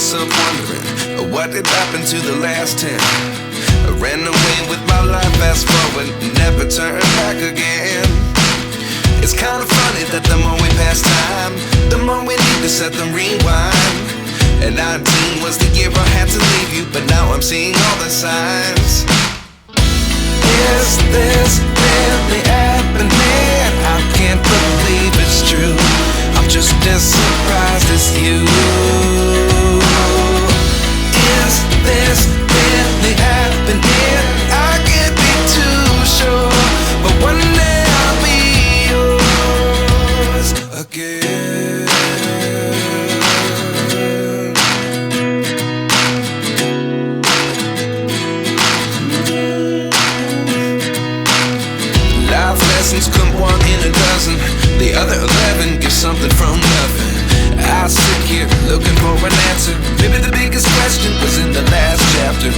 myself wondering, what did happen to the last 10? I ran away with my life, fast forward, never turn back again. It's kind of funny that the more we pass time, the more we need to set them rewind. And 19 was the year I had to leave you, but now I'm seeing all the signs. Is this really happening? I can't believe it's true. I'm just as surprised as you. Is this really happening? I can't be too sure, but one day I'll be yours again. Life lessons come one in a dozen, the other 11 give something from nothing. I sit here looking for an answer. Maybe the biggest question was in the last chapter.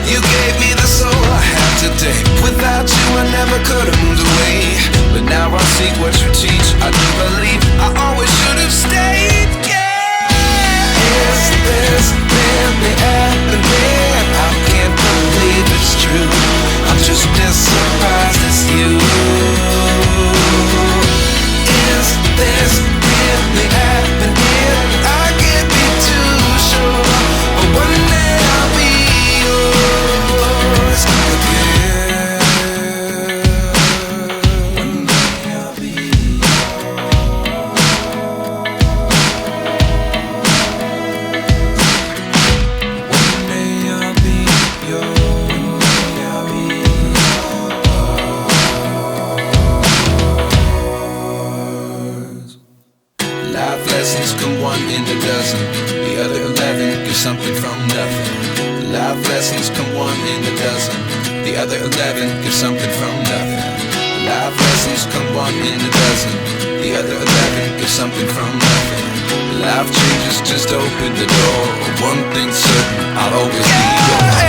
You gave me the soul I have today. Without you I never could have moved away, but now I see what you teach. I do believe I always should have stayed. Yeah. Is this really happening? I can't believe it's true. I'm just as surprised as you. Is this really happening? I can't be too sure, but one day I'll be yours again. One day I'll be One day I'll be yours. I'll be yours. Life lessons come one in a dozen, the other 11 give something from nothing. Life lessons come one in a dozen, the other 11 give something from nothing. Life lessons come one in a dozen, the other 11 give something from nothing. Life changes just open the door. One thing's certain, I'll always be yours.